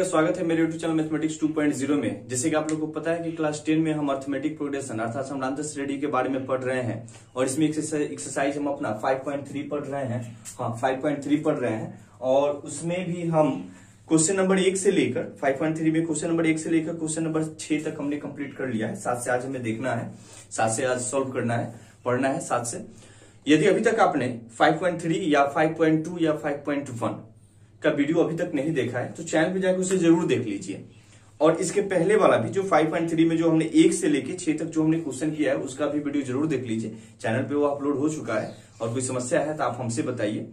का स्वागत है मेरे यूट्यूब चैनल मैथमेटिक्स 2.0 में। जैसे कि आप लोगों को पता है कि क्लास 10 में हम अर्थमेटिक प्रोग्रेशन अर्थात समानांतर श्रेणी के बारे में पढ़ रहे हैं और इसमें एक्सरसाइज हम अपना 5.3 पढ़ रहे हैं। हाँ, 5.3 पढ़ रहे हैं और उसमें भी हम क्वेश्चन नंबर 1 से लेकर 5.3 में क्वेश्चन नंबर 1 से लेकर क्वेश्चन नंबर 6 तक हमने कंप्लीट कर लिया है। 7 से आज हमें देखना है, 7 से आज सॉल्व करना है, पढ़ना है 7 से। यदि अभी तक आपने 5.3 या 5.2 या 5.1 का वीडियो अभी तक नहीं देखा है तो चैनल पे जाकर उसे जरूर देख लीजिए। और इसके पहले वाला भी जो 5.3 में जो हमने 1 से लेके 6 तक जो हमने क्वेश्चन किया है उसका भी वीडियो जरूर देख लीजिए। चैनल पे वो अपलोड हो चुका है और कोई समस्या है तो आप हमसे बताइए।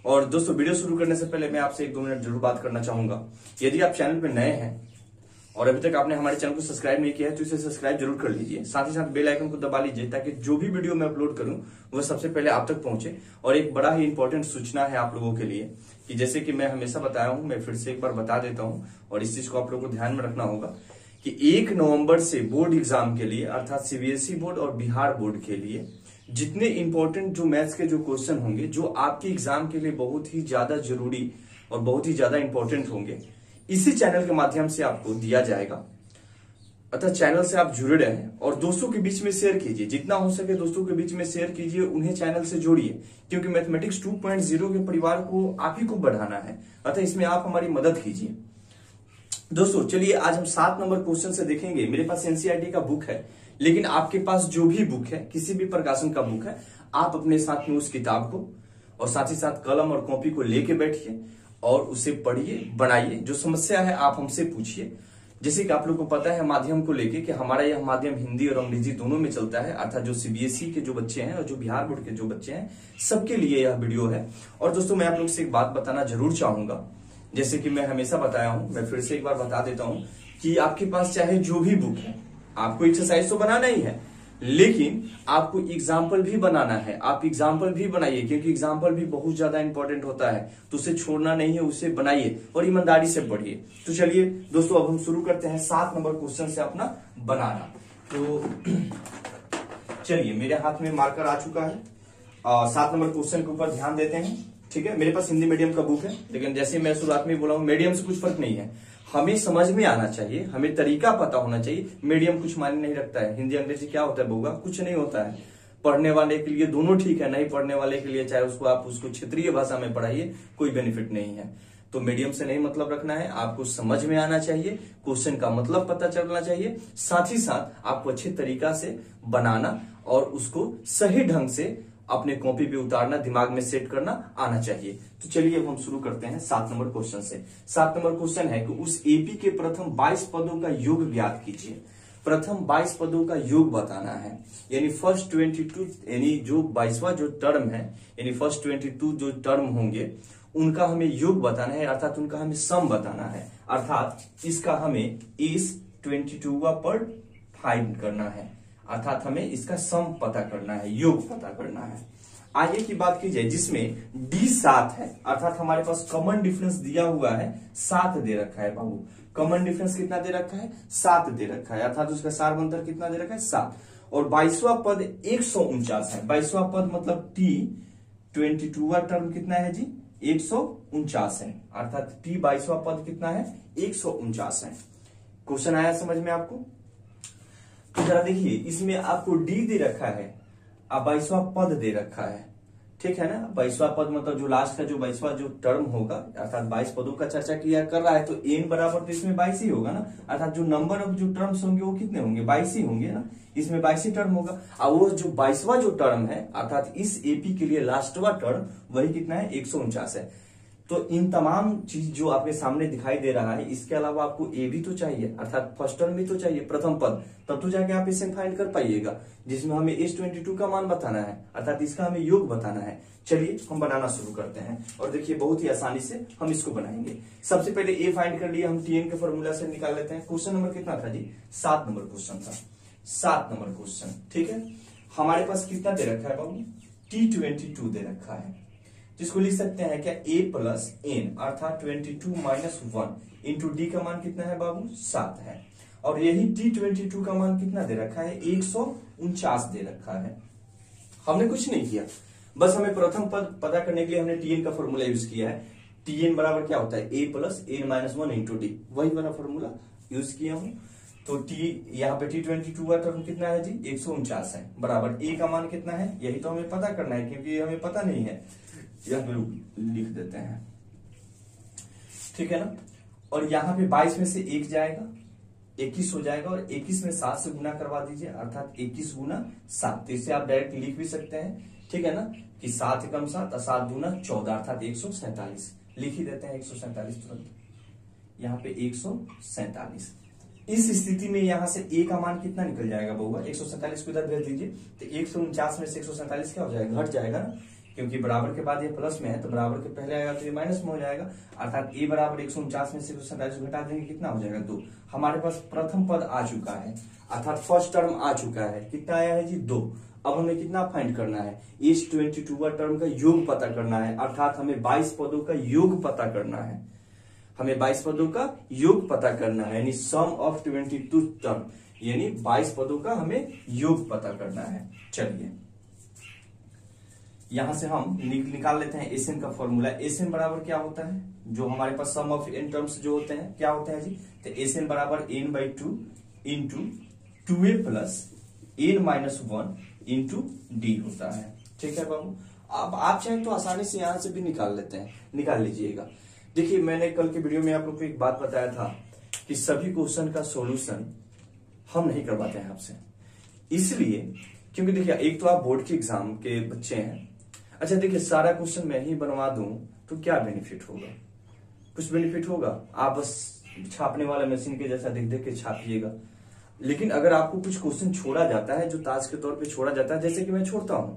और दोस्तों, वीडियो शुरू करने से पहले मैं आपसे 1-2 मिनट जरूर बात करना चाहूंगा। यदि आप चैनल पे नए हैं और अभी तक आपने हमारे चैनल को सब्सक्राइब नहीं किया है तो इसे सब्सक्राइब जरूर कर लीजिए। साथ ही साथ बेल आइकन को दबा लीजिए ताकि जो भी वीडियो मैं अपलोड करूं वह सबसे पहले आप तक पहुंचे। और एक बड़ा ही इंपॉर्टेंट सूचना है आप लोगों के लिए कि जैसे कि मैं हमेशा बताया हूं, मैं फिर से एक बार बता देता हूं और इस चीज को आप लोगों को ध्यान में रखना होगा कि 1 नवंबर से बोर्ड एग्जाम के लिए अर्थात सीबीएसई बोर्ड और बिहार बोर्ड के लिए जितने इंपॉर्टेंट जो मैथ्स के जो क्वेश्चन होंगे जो आपके एग्जाम के लिए बहुत ही ज्यादा जरूरी और बहुत ही ज्यादा इंपॉर्टेंट होंगे, इसी चैनल के माध्यम से आपको दिया जाएगा। अतः चैनल से आप जुड़े रहें और दोस्तों के बीच में शेयर कीजिए, जितना हो सके दोस्तों के बीच में शेयर कीजिए, उन्हें चैनल से जोड़िए क्योंकि मैथमेटिक्स 2.0 के परिवार को आप ही को बढ़ाना है। अतः इसमें आप हमारी मदद कीजिए। दोस्तों चलिए आज हम 7 नंबर क्वेश्चन से देखेंगे। मेरे पास एनसीईआरटी का बुक है, लेकिन आपके पास जो भी बुक है, किसी भी प्रकाशन का बुक है, आप अपने साथ में उस किताब को और साथ ही साथ कलम और कॉपी को लेके बैठिए और उसे पढ़िए, बनाइए। जो समस्या है आप हमसे पूछिए। जैसे कि आप लोग को पता है माध्यम को लेके कि हमारा यह माध्यम हिंदी और अंग्रेजी दोनों में चलता है, अर्थात जो सीबीएसई के जो बच्चे हैं और जो बिहार बोर्ड के जो बच्चे हैं सबके लिए यह वीडियो है। और दोस्तों मैं आप लोग से एक बात बताना जरूर चाहूंगा, जैसे कि मैं हमेशा बताया हूं, मैं फिर से एक बार बता देता हूं कि आपके पास चाहे जो भी बुक है, आपको एक्सरसाइज तो बनाना ही है लेकिन आपको एग्जाम्पल भी बनाना है। आप एग्जाम्पल भी बनाइए क्योंकि एग्जाम्पल भी बहुत ज्यादा इंपॉर्टेंट होता है, तो उसे छोड़ना नहीं है, उसे बनाइए और ईमानदारी से पढ़िए। तो चलिए दोस्तों अब हम शुरू करते हैं 7 नंबर क्वेश्चन से अपना बनाना। तो चलिए मेरे हाथ में मार्कर आ चुका है। 7 नंबर क्वेश्चन के ऊपर ध्यान देते हैं। ठीक है, मेरे पास हिंदी मीडियम का बुक है, लेकिन जैसे मैं शुरुआत में बोला हूं मीडियम से कुछ फर्क नहीं है। हमें समझ में आना चाहिए, हमें तरीका पता होना चाहिए। मीडियम कुछ मायने नहीं रखता है। हिंदी अंग्रेजी क्या होता है बउआ, कुछ नहीं होता है। पढ़ने वाले के लिए दोनों ठीक है, नहीं पढ़ने वाले के लिए चाहे उसको आप उसको क्षेत्रीय भाषा में पढ़ाइए, कोई बेनिफिट नहीं है। तो मीडियम से नहीं मतलब रखना है, आपको समझ में आना चाहिए, क्वेश्चन का मतलब पता चलना चाहिए, साथ ही साथ आपको अच्छे तरीका से बनाना और उसको सही ढंग से अपने कॉपी पे उतारना, दिमाग में सेट करना आना चाहिए। तो चलिए अब हम शुरू करते हैं 7 नंबर क्वेश्चन से। 7 नंबर क्वेश्चन है कि उस एपी के प्रथम 22 पदों का योग ज्ञात कीजिए। प्रथम 22 पदों का योग बताना है, यानी फर्स्ट 22, यानी जो 22वां जो टर्म है, यानी फर्स्ट 22 जो टर्म होंगे उनका हमें योग बताना है, अर्थात उनका हमें सम बताना है, अर्थात इसका हमें इस 22वां पद फाइंड करना है, अर्थात हमें इसका सम पता करना है, योग पता करना है। आगे की बात की जाए जिसमें डी 7 है, अर्थात हमारे पास कॉमन डिफरेंस दिया हुआ है 7 दे रखा है बाबू। कॉमन डिफरेंस कितना दे रखा है, 7 दे रखा है, अर्थात उसका सार अंतर कितना दे रखा है, 7। और 22वां पद 149 है। 22वां पद मतलब टी 22वां टर्म कितना है जी, 149 है, अर्थात टी 22वां पद कितना है, 149 है। क्वेश्चन आया समझ में आपको? तो जरा देखिए इसमें आपको डी दे रखा है, अब 22वां पद दे रखा है, ठीक है ना। 22वां पद मतलब जो लास्ट का जो 22वां जो टर्म होगा, अर्थात 22 पदों का चर्चा किया कर रहा है तो एन बराबर तो इसमें 22 ही होगा ना, अर्थात जो नंबर ऑफ जो टर्म्स होंगे वो कितने होंगे, 22 ही होंगे ना, इसमें 22 ही टर्म होगा। और वो जो 22वां जो टर्म है अर्थात इस एपी के लिए लास्टवा टर्म वही कितना है, 149 है। तो इन तमाम चीज जो आपके सामने दिखाई दे रहा है, इसके अलावा आपको ए भी तो चाहिए, अर्थात फर्स्ट टर्म भी तो चाहिए, प्रथम पद, तब तो जाके आप इसे फाइंड कर पाइएगा, जिसमें हमें S22 का मान बताना है, अर्थात इसका हमें योग बताना है। चलिए हम बनाना शुरू करते हैं और देखिए बहुत ही आसानी से हम इसको बनाएंगे। सबसे पहले ए फाइंड कर लिया, हम टीएन के फॉर्मूला से निकाल लेते हैं। क्वेश्चन नंबर कितना था जी, 7 नंबर क्वेश्चन था, 7 नंबर क्वेश्चन। ठीक है, हमारे पास कितना दे रखा है बाबू, T22 दे रखा है, जिसको लिख सकते हैं क्या, a प्लस एन, अर्थात 22 माइनस 1 इंटू डी का मान कितना है बाबू, 7 है। और यही T22 का मान कितना दे रखा है, 149 दे रखा है। हमने कुछ नहीं किया, बस हमें प्रथम पद पता करने के लिए हमने टीएन का फॉर्मूला यूज किया है। Tn बराबर क्या होता है a plus n minus 1 into D, वही वाला फॉर्मूला यूज किया हूं। तो t यहाँ पे T22 का टर्म कितना है जी 149 है, बराबर a का मान कितना है यही तो हमें पता करना है, क्योंकि हमें पता नहीं है, यह हम लिख देते हैं, ठीक है ना। और यहाँ पे 22 में से 1 जाएगा 21 हो जाएगा, और 21 में 7 से गुना करवा दीजिए, अर्थात 21 गुना 7, तो इसे आप डायरेक्ट लिख भी सकते हैं, ठीक है ना, कि 7 एकम 7 और 7 दूना 14 अर्थात 147, लिख ही देते हैं 147 तुरंत, यहाँ पे 147। इस स्थिति में यहां से a का मान कितना निकल जाएगा बउआ, 147 को इधर भेज दीजिए, तो 149 में से 147 क्या हो जाएगा, घट जाएगा ना, क्योंकि बराबर के बाद ये प्लस में है तो बराबर के पहले आएगा तो ये माइनस में हो जाएगा, अर्थात a बराबर 149 में से 147 घटा देंगे कितना हो जाएगा 2। हमारे पास प्रथम पद आ चुका है, अर्थात फर्स्ट टर्म आ चुका है, कितना आया है जी 2। अब हमें कितना फाइंड करना है, इस 22 टर्म का योग पता करना है, अर्थात हमें 22 पदों का योग पता करना है, हमें 22 पदों का योग पता करना है, यानी सम ऑफ 22 टर्म, यानी 22 पदों का हमें योग पता करना है। चलिए यहां से हम निकाल लेते हैं एसएन का फॉर्मूला। एसएन बराबर क्या होता है, जो हमारे पास सम ऑफ एन टर्म्स जो होते हैं क्या होते हैं जी, तो एसएन बराबर n/2 into 2a plus n minus 1 into D होता है, ठीक है बाबू। अब आप चाहें तो आसानी से यहां से भी निकाल लेते हैं, निकाल लीजिएगा। देखिए मैंने कल के वीडियो में आप लोग को एक बात बताया था कि सभी क्वेश्चन का सॉल्यूशन हम नहीं करवाते हैं आपसे, इसलिए क्योंकि देखिए एक तो आप बोर्ड के एग्जाम के बच्चे हैं। अच्छा देखिए सारा क्वेश्चन मैं ही बनवा दूं तो क्या बेनिफिट होगा, कुछ बेनिफिट होगा, आप बस छापने वाला मशीन के जैसा देख देख के छापिएगा। लेकिन अगर आपको कुछ क्वेश्चन छोड़ा जाता है, जो ताज के तौर पे छोड़ा जाता है, जैसे कि मैं छोड़ता हूं,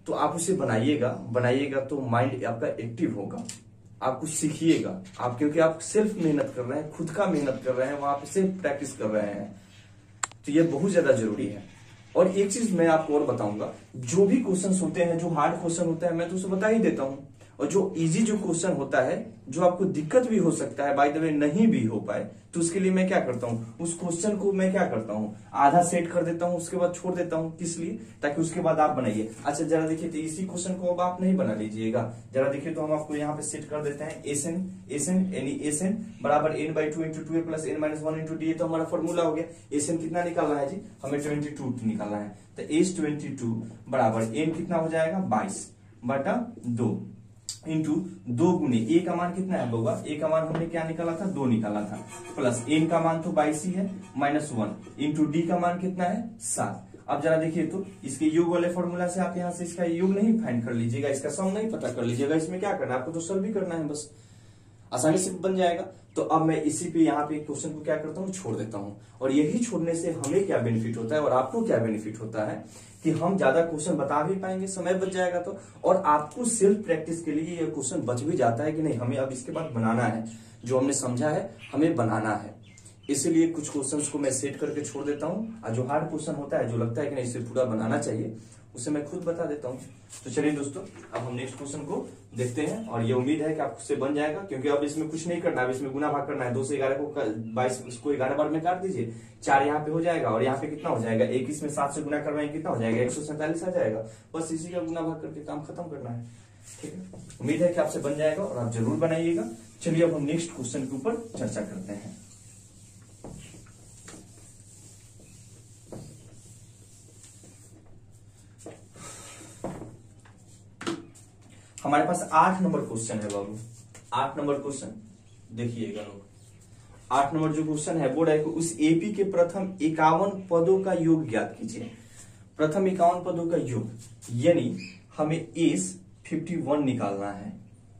तो आप उसे बनाइएगा तो माइंड आपका एक्टिव होगा, आप कुछ सीखिएगा, आप क्योंकि आप सेल्फ मेहनत कर रहे हैं, खुद का मेहनत कर रहे हैं, वहां पे सेल्फ प्रैक्टिस कर रहे हैं, तो ये बहुत ज्यादा जरूरी है। और एक चीज मैं आपको और बताऊंगा, जो भी क्वेश्चन होते हैं, जो हार्ड क्वेश्चन होता है मैं तो उसे बता ही देता हूं, और जो इजी जो क्वेश्चन होता है, जो आपको दिक्कत भी हो सकता है, बाय द वे नहीं भी हो पाए, तो उसके लिए मैं क्या करता हूं, उस क्वेश्चन को मैं क्या करता हूं, आधा सेट कर देता हूं, उसके बाद छोड़ देता हूं, किस लिए, ताकि उसके बाद आप बनाइए। अच्छा जरा देखिए, तो इसी क्वेश्चन को अब आप नहीं बना लीजिएगा, जरा देखिए तो हम आपको यहाँ पे सेट कर देते हैं एसएन यानी एसएन बराबर n/2 into 2a plus n minus 1 into D, तो हमारा फॉर्मूला हो गया। एसएन कितना निकालना है जी, हमें 22 निकालना है, तो S22 बराबर n कितना हो जाएगा 22/2 इंटू 2 गुने ए का मान कितना है होगा, ए का मान हमने क्या निकाला था 2 निकाला था, प्लस एन का मान तो 22 ही है, माइनस 1 इंटू डी का मान कितना है 7। अब जरा देखिए तो इसके योग वाले फॉर्मूला से आप यहाँ से इसका योग नहीं फाइंड कर लीजिएगा, इसका सम नहीं पता कर लीजिएगा, इसमें क्या करना है आपको, तो सॉल्व भी करना है, बस आसानी से बन जाएगा। तो अब मैं इसी पे यहाँ पे क्वेश्चन को क्या करता हूँ, छोड़ देता हूँ, और यही छोड़ने से हमें क्या बेनिफिट होता है और आपको क्या बेनिफिट होता है कि हम ज्यादा क्वेश्चन बता भी पाएंगे, समय बच जाएगा तो, और आपको सेल्फ प्रैक्टिस के लिए ये क्वेश्चन बच भी जाता है कि नहीं हमें अब इसके बाद बनाना है, जो हमने समझा है हमें बनाना है। इसलिए कुछ क्वेश्चंस को मैं सेट करके छोड़ देता हूँ, और जो हार्ड क्वेश्चन होता है, जो लगता है कि नहीं इसे पूरा बनाना चाहिए, उसे मैं खुद बता देता हूँ। तो चलिए दोस्तों, अब हम नेक्स्ट क्वेश्चन को देखते हैं, और ये उम्मीद है कि आपसे बन जाएगा, क्योंकि अब इसमें कुछ नहीं करना है, अब इसमें गुना भाग करना है। 2 से 11 को 22 इसको 11 बार में काट दीजिए, 4 यहाँ पे हो जाएगा, और यहाँ पे कितना हो जाएगा 21 में 7 से गुना करवाएंगे कितना हो जाएगा 147 आ जाएगा, बस इसी का गुना भाग करके काम खत्म करना है। ठीक है, उम्मीद है कि आपसे बन जाएगा और आप जरूर बनाइएगा। चलिए अब हम नेक्स्ट क्वेश्चन के ऊपर चर्चा करते हैं। हमारे पास 8 नंबर क्वेश्चन है बाबू, 8 नंबर क्वेश्चन देखिएगा लोग। 8 नंबर जो क्वेश्चन है बोर्ड है, उस एपी के प्रथम 51 पदों का योग ज्ञात कीजिए। प्रथम 51 पदों का योग, यानी हमें एस 51 निकालना है,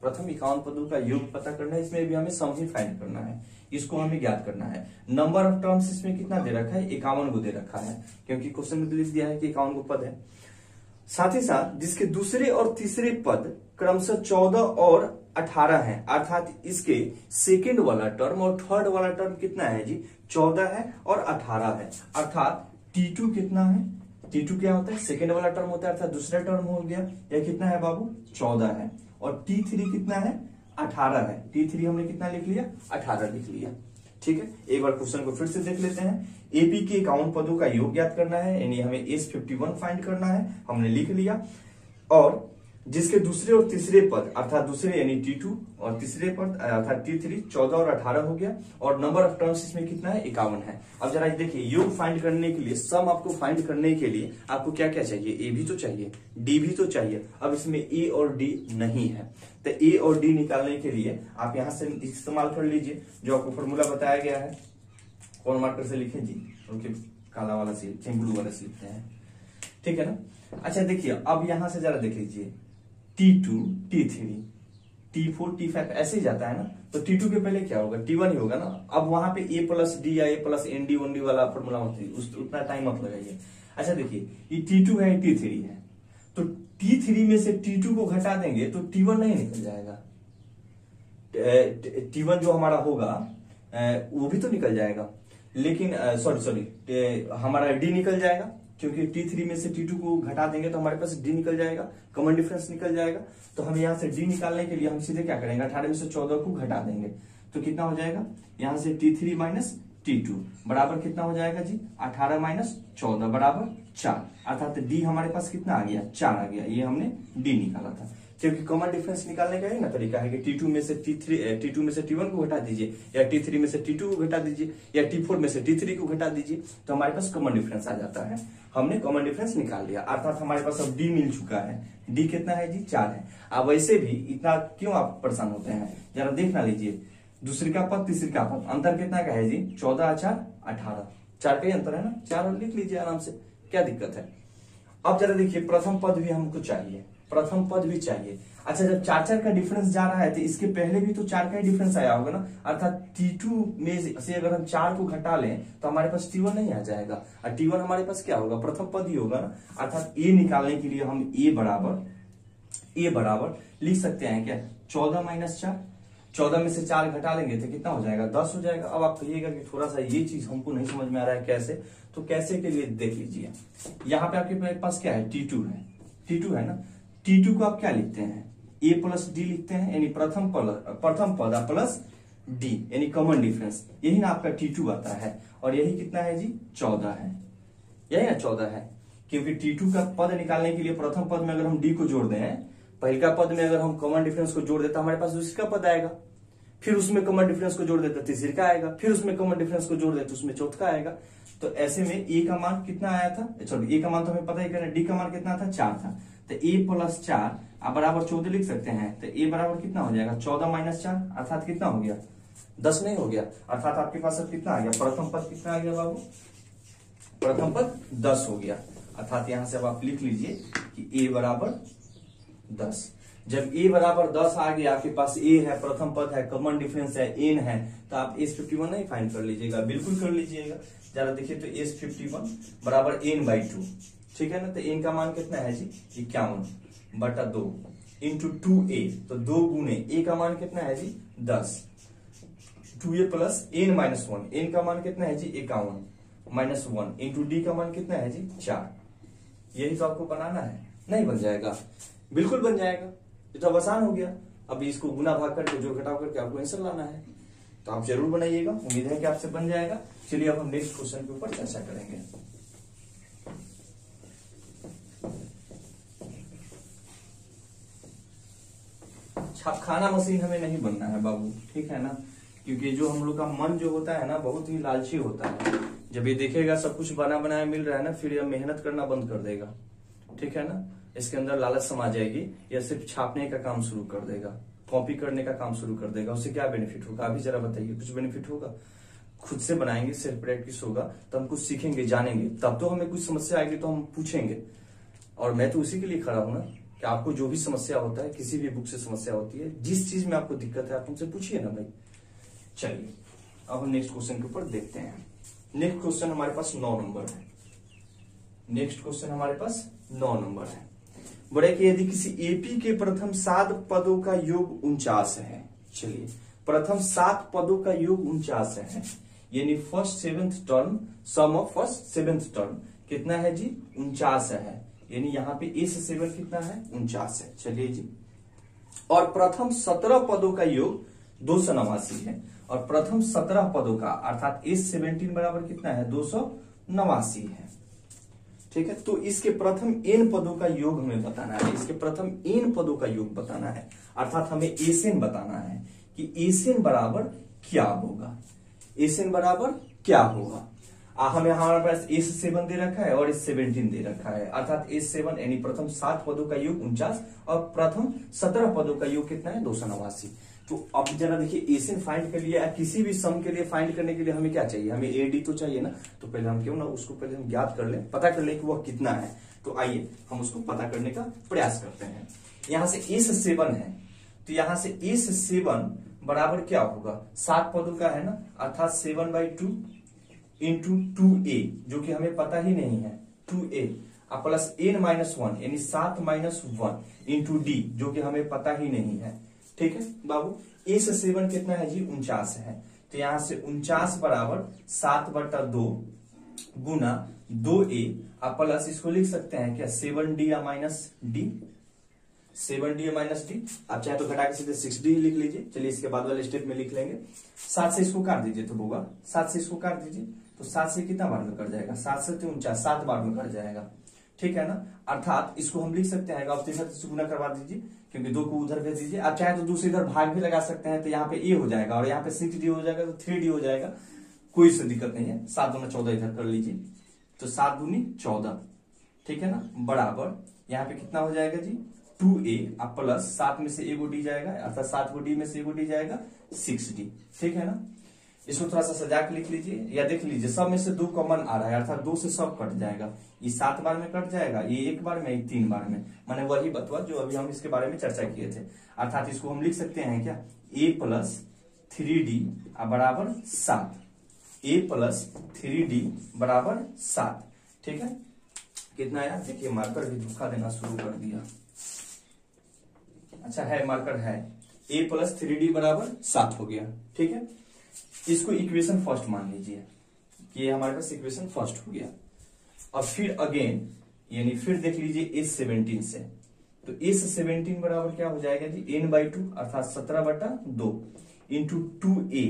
प्रथम 51 पदों का योग पता करना है, इसमें भी हमें सम ही फाइंड करना है, इसको हमें ज्ञात करना है। नंबर ऑफ टर्म्स इसमें कितना दे रखा है, 51 को दे रखा है, क्योंकि क्वेश्चन में लिख दिया है कि 51 को पद है। साथ ही साथ जिसके दूसरे और तीसरे पद क्रमशः 14 और 18 है, अर्थात इसके सेकंड वाला टर्म और थर्ड वाला टर्म कितना है जी 14 है और 18 है, अर्थात T2 कितना है, T2 क्या होता है, सेकंड वाला टर्म होता है, अर्थात दूसरा टर्म हो गया, यह कितना है बाबू 14 है, और T3 कितना है 18 है, T3 हमने कितना लिख लिया 18 लिख लिया। ठीक है, एक बार क्वेश्चन को फिर से देख लेते हैं। एपी के 51 पदों का योग ज्ञात करना है, यानी हमें S51 फाइंड करना है, हमने लिख लिया। और जिसके दूसरे और तीसरे पद अर्थात दूसरे यानी T2 और तीसरे पद अर्थात T3 14 और 18 हो गया और नंबर ऑफ टर्म्स इसमें कितना है 51 है। अब जरा देखिए योग फाइंड करने के लिए सम आपको फाइंड करने के लिए आपको क्या क्या चाहिए, ए भी तो चाहिए, डी भी तो चाहिए। अब इसमें ए और डी नहीं है तो ए और डी निकालने के लिए आप यहां से इस्तेमाल कर लीजिए जो आपको फॉर्मूला बताया गया है। कौन मार्कर से लिखे जी, ओके काला वाला से ब्लू वाला से लिखते हैं, ठीक है ना। अच्छा देखिए अब यहां से जरा देख लीजिए T2 T3 T4 T5 ऐसे ही जाता है ना, तो T2 के पहले क्या होगा T1 ही होगा ना। अब वहां पे A प्लस डी या A प्लस ND 1D वाला फॉर्मूला उतना टाइम मत लगाइए। अच्छा देखिए ये T2 है T3 है, तो T3 में से T2 को घटा देंगे तो T1 नहीं निकल जाएगा। T1 जो हमारा होगा वो भी तो निकल जाएगा, लेकिन सॉरी हमारा D निकल जाएगा क्योंकि T3 में से T2 को घटा देंगे तो हमारे पास D निकल जाएगा, कॉमन डिफरेंस निकल जाएगा। तो हम यहाँ से D निकालने के लिए हम सीधे क्या करेंगे 18 में से 14 को घटा देंगे तो कितना हो जाएगा यहाँ से T3 माइनस T2 बराबर कितना हो जाएगा जी 18 माइनस 14 बराबर 4, अर्थात D हमारे पास कितना आ गया 4 आ गया। ये हमने D निकाला था क्योंकि कॉमन डिफरेंस निकालने का ही ना तरीका है कि T2 में से T3 में से T1 को घटा दीजिए या T3 में से T2 को घटा दीजिए या T4 में से T3 को घटा दीजिए तो हमारे पास कॉमन डिफरेंस आ जाता है। हमने कॉमन डिफरेंस निकाल लिया अर्थात हमारे पास अब D मिल चुका है। D कितना है जी 4 है। अब वैसे भी इतना क्यों आप परेशान होते हैं, जरा देखना लीजिए दूसरी का पद तीसरी का पद अंतर कितना का है जी 14 4 18, 4 का ही अंतर है ना, 4 और लिख लीजिए आराम से, क्या दिक्कत है। अब जरा देखिए प्रथम पद भी हमको चाहिए, प्रथम पद भी चाहिए। अच्छा जब 4 का डिफरेंस जा रहा है तो इसके पहले भी तो 4 का ही डिफरेंस आया होगा ना, अर्थात T2 में से अगर हम 4 को घटा लें तो हमारे पास T1 नहीं आ जाएगा और T1 हमारे पास क्या होगा प्रथम पद ही होगा ना। अर्थात A निकालने के लिए हम A बराबर लिख सकते हैं क्या 14 माइनस 4, 14 में से 4 घटा लेंगे तो कितना हो जाएगा 10 हो जाएगा। अब आप कहिएगा कि थोड़ा सा ये चीज हमको नहीं समझ में आ रहा है कैसे, तो कैसे के लिए देख लीजिए यहाँ पे आपके पास क्या है T2 है ना, T2 को आप क्या लिखते हैं A प्लस डी लिखते हैं यानी प्रथम पद प्लस D यानी कॉमन डिफरेंस, यही ना आपका T2 आता है और यही कितना है जी 14 है, यही ना 14 है क्योंकि T2 का पद निकालने के लिए प्रथम पद में अगर हम D को जोड़ दें, पहले का पद में अगर हम कॉमन डिफरेंस को जोड़ देते हमारे पास दूसरी का पद आएगा, फिर उसमें कॉमन डिफरेंस को जोड़ देते तीसरी का आएगा, फिर उसमें कॉमन डिफरेंस को जोड़ देते उसमें चौथा आएगा। तो ऐसे में A का मान कितना आया था, सॉरी A का मान तो हमें पता ही करना, D का मान कितना था 4 था, तो A प्लस 4 आप बराबर 14 लिख सकते हैं। तो A बराबर कितना हो जाएगा 14 माइनस 4 अर्थात कितना हो गया 10 नहीं हो गया, अर्थात आपके पास अब कितना आ गया प्रथम पद कितना आ गया बाबू, प्रथम पद 10 हो गया। अर्थात यहां से अब आप लिख लीजिए कि A बराबर 10। जब A बराबर 10 आ गया, आपके पास A है, प्रथम पद है, कॉमन डिफरेंस है, n है, तो आप S51 नहीं फाइंड कर लीजिएगा, बिल्कुल कर लीजिएगा। जरा देखिए तो S51 बराबर n/2, ठीक है ना। तो n का मान कितना है जी 51/2 इंटू 2a, तो 2 गुने a का मान कितना है जी 10, 2a plus n minus 1, n का मान कितना है जी 51 माइनस 1 इंटू d का मान कितना है जी 4। यही तो आपको बनाना है, नहीं बन जाएगा, बिल्कुल बन जाएगा, ये तो आसान हो गया। अब इसको गुना भाग करके जोड़ घटाव करके आपको आंसर लाना है, तो आप जरूर बनाइएगा, उम्मीद है कि आपसे बन जाएगा। चलिए अब हम नेक्स्ट क्वेश्चन के ऊपर चर्चा करेंगे। छापखाना मशीन हमें नहीं बनना है बाबू, ठीक है ना, क्योंकि जो हम लोग का मन जो होता है ना बहुत ही लालची होता है। जब ये देखेगा सब कुछ बना बनाया मिल रहा है ना, फिर यह मेहनत करना बंद कर देगा, ठीक है ना। इसके अंदर लालच समा जाएगी, या सिर्फ छापने का काम शुरू कर देगा, कॉपी करने का काम शुरू कर देगा। उससे क्या बेनिफिट होगा अभी जरा बताइए, कुछ बेनिफिट होगा? खुद से बनाएंगे, सेल्फ प्रैक्टिस होगा तो हम कुछ सीखेंगे, जानेंगे, तब तो हमें कुछ समस्या आएगी तो हम पूछेंगे। और मैं तो उसी के लिए खड़ा हूं ना कि आपको जो भी समस्या होता है, किसी भी बुक से समस्या होती है, जिस चीज में आपको दिक्कत है आप हमसे पूछिए ना भाई। चलिए अब हम नेक्स्ट क्वेश्चन के ऊपर देखते हैं। नेक्स्ट क्वेश्चन हमारे पास 9 नंबर है। नेक्स्ट क्वेश्चन हमारे पास 9 नंबर है। बड़े कि यदि किसी एपी के प्रथम 7 पदों का योग 49 है, चलिए प्रथम 7 पदों का योग 49 है, यानी first 7th term, sum of first 7th term कितना है जी 49 है, यानी यहाँ पे A से 7 कितना है 49 है। चलिए जी, और प्रथम 17 पदों का योग 289 है, और प्रथम 17 पदों का अर्थात A17 बराबर कितना है 289 है। ठीक है। तो इसके प्रथम n पदों का योग हमें बताना है, इसके प्रथम n पदों का योग बताना है, अर्थात हमें एसएन बताना है कि एसएन बराबर क्या होगा, एसएन बराबर क्या होगा। हमें हमारे पास S7 दे रखा है और S17 दे रखा है, अर्थात S7 यानी प्रथम 7 पदों का योग 49 और प्रथम 17 पदों का योग कितना है 289। तो अब जरा देखिए एसएन फाइंड कर लिया, किसी भी सम के लिए फाइंड करने के लिए हमें क्या चाहिए, हमें एडी तो चाहिए ना। तो पहले हम क्यों ना उसको पहले हम ज्ञात कर लें, पता कर लें कि वह कितना है। तो आइए हम उसको पता करने का प्रयास करते हैं। यहां से S7 है, तो यहां से S7 बराबर क्या होगा, 7 पदों का है ना, अर्थात 7/2 इंटू 2a जो कि हमें पता ही नहीं है 2a प्लस n-1 यानी 7-1 इंटू d जो कि हमें पता ही नहीं है। ठीक है बाबू, S7 कितना है जी 49 है, तो यहां से 49 बराबर 7/2 गुना 2a प्लस इसको लिख सकते हैं क्या 7d या माइनस d, 7d या माइनस d, आप चाहे तो घटा के सीधे 6d लिख लीजिए। चलिए इसके बाद वाले स्टेप में लिख लेंगे। 7 से इसको काट दीजिए तो होगा, 7 से इसको काट दीजिए तो 7 से कितना बार में कट जाएगा, 7 से 49 7 बार में कट जाएगा। ठीक है ना, अर्थात इसको हम लिख सकते हैं, आप से गुना करवा दीजिए क्योंकि 2 को उधर भेज दीजिए। आप चाहे तो दूसरी इधर भाग भी लगा सकते हैं, तो यहाँ पे ए हो जाएगा और यहाँ पे 6d हो जाएगा तो 3d हो जाएगा, कोई सी दिक्कत नहीं है। 7 दूना 14 इधर कर लीजिए तो 7 दूनी 14, ठीक है ना, बराबर यहाँ पे कितना हो जाएगा जी 2a प्लस 7 में से एगो डी जाएगा, अर्थात 7 को डी में से एगो डी जाएगा 6d। ठीक है ना, इसको थोड़ा सा सजा के लिख लीजिए या देख लीजिए, सब में से 2 कॉमन आ रहा है, अर्थात 2 से सब कट जाएगा। ये 7 बार में कट जाएगा, ये 1 बार में, ये 3 बार में, माने वही बतवा जो अभी हम इसके बारे में चर्चा किए थे। अर्थात इसको हम लिख सकते हैं क्या a प्लस 3d बराबर 7, a प्लस 3d बराबर 7। ठीक है, कितना आया देखिए, मार्कर भी धोखा देना शुरू कर दिया। अच्छा है, मार्कर है, a प्लस 3d बराबर 7 हो गया। ठीक है, इसको इक्वेशन फर्स्ट मान लीजिए कि ये हमारे पास इक्वेशन फर्स्ट हो गया। अब फिर अगेन यानी फिर देख लीजिए S17 से, तो S17 बराबर क्या हो जाएगा जी n/2 अर्थात 17/2 इंटू 2a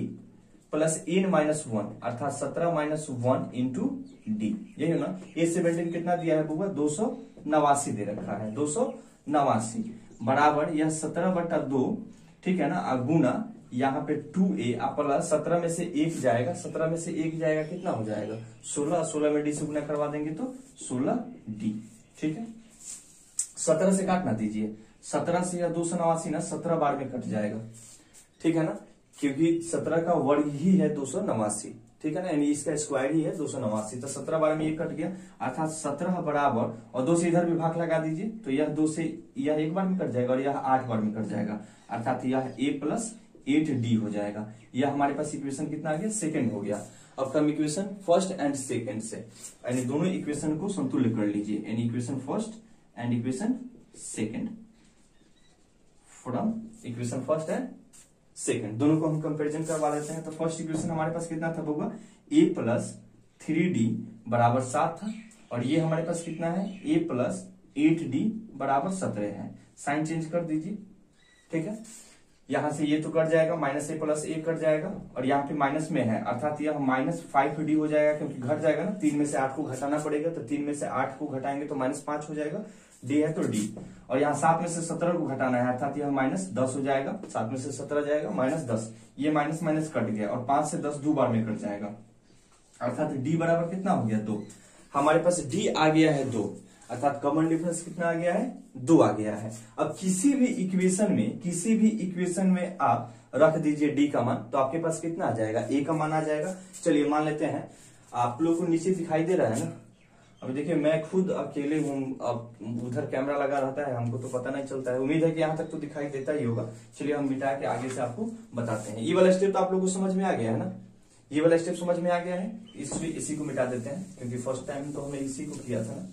प्लस n-1 अर्थात 17-1 इंटू d, यही हो ना। S17 कितना दिया है बुआ 289 दे रखा है, 289 बराबर यह 17/2, ठीक है ना, गुना यहाँ पे 2a प्लस 17 में से 1 जाएगा, 17 में से 1 जाएगा कितना हो जाएगा 16, 16 में d से गुना करवा देंगे तो 16d। ठीक है, 17 से काटना दीजिए, 17 से या 289 ना 17 बार में कट जाएगा। ठीक है ना, क्योंकि 17 का वर्ग ही है 289, ठीक है ना, यानी इसका स्क्वायर ही है 289, तो 17 बार में ये कट गया, अर्थात 17 बराबर, और 2 से इधर भी भाग लगा दीजिए तो यह 2 से यह 1 बार में कट जाएगा और यह 8 बार में कट जाएगा, अर्थात यह a प्लस 8d हो जाएगा। यह हमारे पास इक्वेशन कितना आ गया सेकंड हो गया। अब कम इक्वेशन फर्स्ट एंड सेकंड से, यानी दोनों इक्वेशन को समतुल्य कर लीजिए, यानी equation first and equation second, from equation first and second दोनों को हम कंपैरिजन करवा लेते हैं। तो फर्स्ट इक्वेशन हमारे पास कितना था होगा a प्लस 3d बराबर 7 था, और ये हमारे पास कितना है a प्लस 8d बराबर 17 है। साइन चेंज कर दीजिए, ठीक है, यहां से ये तो कट जाएगा, minus a plus a cut जाएगा, और यहाँ पे माइनस में है अर्थात यह माइनस 5d हो जाएगा, क्योंकि घट जाएगा ना, 3 में से 8 को घटाना पड़ेगा, तो 3 में से 8 को घटाएंगे तो माइनस 5 हो जाएगा, d है तो d, और यहाँ 7 में से 17 को घटाना है अर्थात यह माइनस 10 हो जाएगा, 7 में से 17 जाएगा माइनस 10, ये माइनस माइनस कट गया, और 5 से 10 2 बार में कट जाएगा, अर्थात d बराबर कितना हो गया 2। हमारे पास d आ गया है 2, अर्थात कॉमन डिफरेंस कितना आ गया है 2 आ गया है। अब किसी भी इक्वेशन में आप रख दीजिए d का मान, तो आपके पास कितना आ जाएगा a का मान आ जाएगा। चलिए मान लेते हैं, आप लोग को नीचे दिखाई दे रहा है ना, अभी देखिए मैं खुद अकेले हूँ, अब उधर कैमरा लगा रहता है, हमको तो पता नहीं चलता है, उम्मीद है कि यहाँ तक तो दिखाई देता ही होगा। चलिए हम मिटा के आगे से आपको बताते हैं। ये वाला स्टेप तो आप लोगों को समझ में आ गया है ना, ये वाला स्टेप समझ में आ गया है, इसी को मिटा देते हैं क्योंकि फर्स्ट टाइम तो हमने इसी को किया था ना।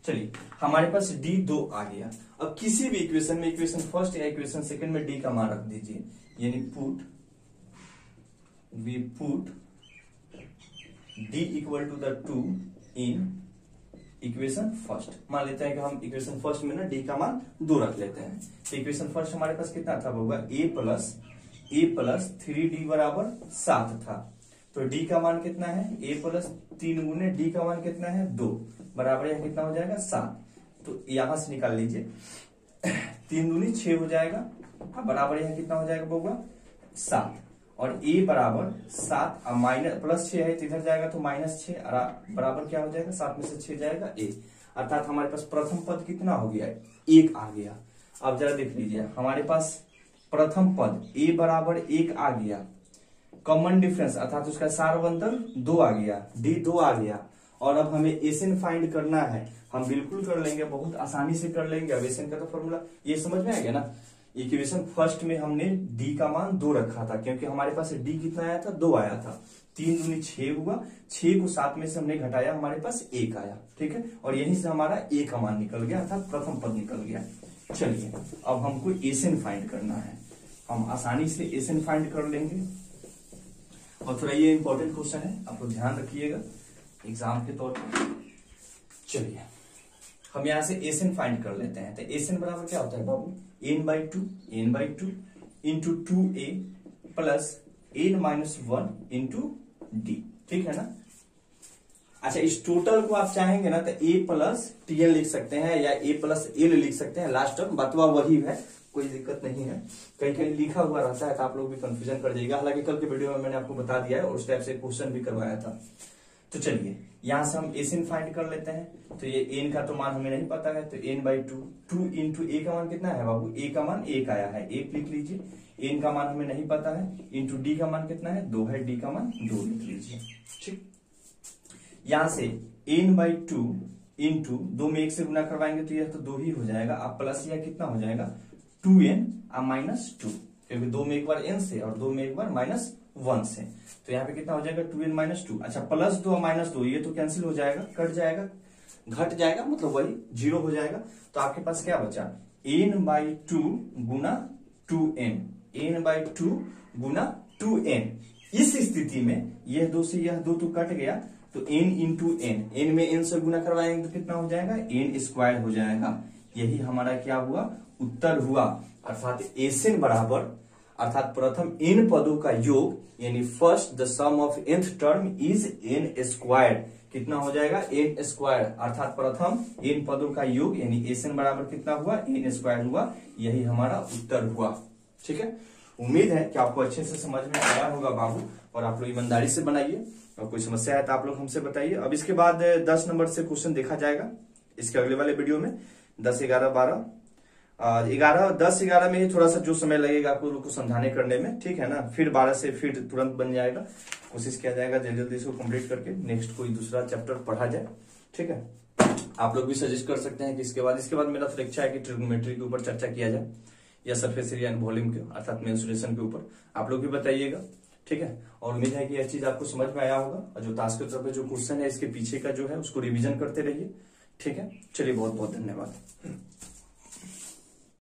चलिए हमारे पास d2 आ गया। अब किसी भी इक्वेशन में, इक्वेशन फर्स्ट या इक्वेशन सेकंड में d का मान रख दीजिए, यानी we put d equal to the 2 in equation first. मान लेते हैं कि हम इक्वेशन फर्स्ट में ना d का मान 2 रख लेते हैं। तो इक्वेशन फर्स्ट हमारे पास कितना था होगा a प्लस 3d बराबर 7 था। तो डी का मान कितना है, a प्लस 3 गुने डी का मान कितना है 2, बराबर यह कितना हो जाएगा 7। तो यहां से निकाल लीजिए 3 दूनी 6 हो जाएगा, अब बराबर यह कितना हो जाएगा बउआ 7, और a बराबर 7 अब माइनस प्लस 6 है तो इधर जाएगा तो -6 बराबर क्या हो जाएगा 7 में से 6 जाएगा a, अर्थात हमारे पास प्रथम पद कितना हो गया 1 आ गया। अब जरा देख लीजिए हमारे पास प्रथम पद a बराबर 1 आ गया, कॉमन डिफरेंस अर्थात उसका सारवंतर 2 आ गया, d 2 आ गया, और अब हमें एसएन फाइंड करना है। हम बिल्कुल कर लेंगे, बहुत आसानी से कर लेंगे। अब एसएन का तो फॉर्मूला ये समझ में आ गया ना। इक्वेशन फर्स्ट में हमने d का मान 2 रखा था क्योंकि हमारे पास d कितना आया था 2 आया था, 3 दूनी 6 हुआ, 6 को 7 में से हमने घटाया, हमारे पास 1 आया, ठीक है, और यहीं से हमारा a का मान निकल गया अर्थात प्रथम पद निकल गया। चलिए अब हमको एसएन फाइंड करना है, हम आसानी से एसएन फाइंड कर लेंगे, और थोड़ा ये इंपॉर्टेंट क्वेश्चन है, आप लोग ध्यान रखिएगा एग्जाम के तौर पर। चलिए हम यहां से एसएन फाइंड कर लेते हैं। तो एसएन बराबर क्या होता है बाबू, n/2 into 2a plus n-1 into D, ठीक है ना। अच्छा इस टोटल को आप चाहेंगे ना तो a प्लस tn लिख सकते हैं या a प्लस l लिख सकते हैं, लास्ट टर्म बतवा वही है, कोई दिक्कत नहीं है। कहीं कहीं लिखा हुआ रहता है तो आप लोग भी कंफ्यूजन कर जाइएगा, हालांकि कल के वीडियो में मैंने आपको बता दिया है और उस टाइप से क्वेश्चन भी करवाया था। तो चलिए यहां से हम एसएन फाइंड कर लेते हैं। तो ये एन का तो मान हमें नहीं पता है, तो n/2 2 इंटू ए का मान कितना है बाबू, ए का मान 1 आया है, 1 लिख लीजिए, एन का मान हमें नहीं पता है, इंटू डी का मान कितना है 2 है, डी का मान 2 लिख लीजिए, ठीक। यहां से n/2 इंटू 2 में 1 से गुना करवाएंगे तो यह तो 2 ही हो जाएगा, अब प्लस यह कितना हो जाएगा 2n -2, क्योंकि 2 में एक बार n से और 2 में एक बार -1 से, तो यहाँ पे कितना हो जाएगा 2n -2। अच्छा प्लस 2 -2 ये तो कैंसिल हो जाएगा, कट जाएगा, घट जाएगा, मतलब वही 0 हो जाएगा। तो आपके पास क्या बचा n/2 गुना 2n, n/2 गुना 2n। इस स्थिति में यह 2 से यह 2 तो कट गया, तो n इंटू n, n में n से गुना करवाएंगे तो कितना हो जाएगा n² हो जाएगा। यही हमारा क्या हुआ उत्तर हुआ, अर्थात एसएन बराबर अर्थात प्रथम n पदों का योग यानी first the sum of nth term is n², कितना हो जाएगा n², अर्थात प्रथम n पदों का योग यानी एसएन बराबर कितना हुआ n² हुआ, यही हमारा उत्तर हुआ, ठीक है। उम्मीद है कि आपको अच्छे से समझ में आया होगा बाबू, और आप लोग ईमानदारी से बनाइए, और कोई समस्या है तो आप लोग हमसे बताइए। अब इसके बाद 10 नंबर से क्वेश्चन देखा जाएगा इसके अगले वाले वीडियो में, 10, 11, 12, 10, 11 में ही थोड़ा सा जो समय लगेगा आपको को समझाने करने में, ठीक है ना। फिर 12 से फिर तुरंत बन जाएगा, कोशिश किया जाएगा जल्दी जल्दी इसको कंप्लीट करके नेक्स्ट कोई दूसरा चैप्टर पढ़ा जाए, ठीक है। आप लोग भी सजेस्ट कर सकते हैं कि इसके बाद मेरा फिर इच्छा है कि ट्रिग्नोमेट्री के ऊपर चर्चा किया जाए, या सरफेस एरिया एंड वॉल्यूम के अर्थात मेंसुरेशन के ऊपर, आप लोग भी बताइएगा, ठीक है। और उम्मीद है कि यह चीज आपको समझ में आया होगा, और जो टास्क के तरफ जो क्वेश्चन है इसके पीछे का जो है उसको रिविजन करते रहिए, ठीक है। चलिए बहुत बहुत धन्यवाद।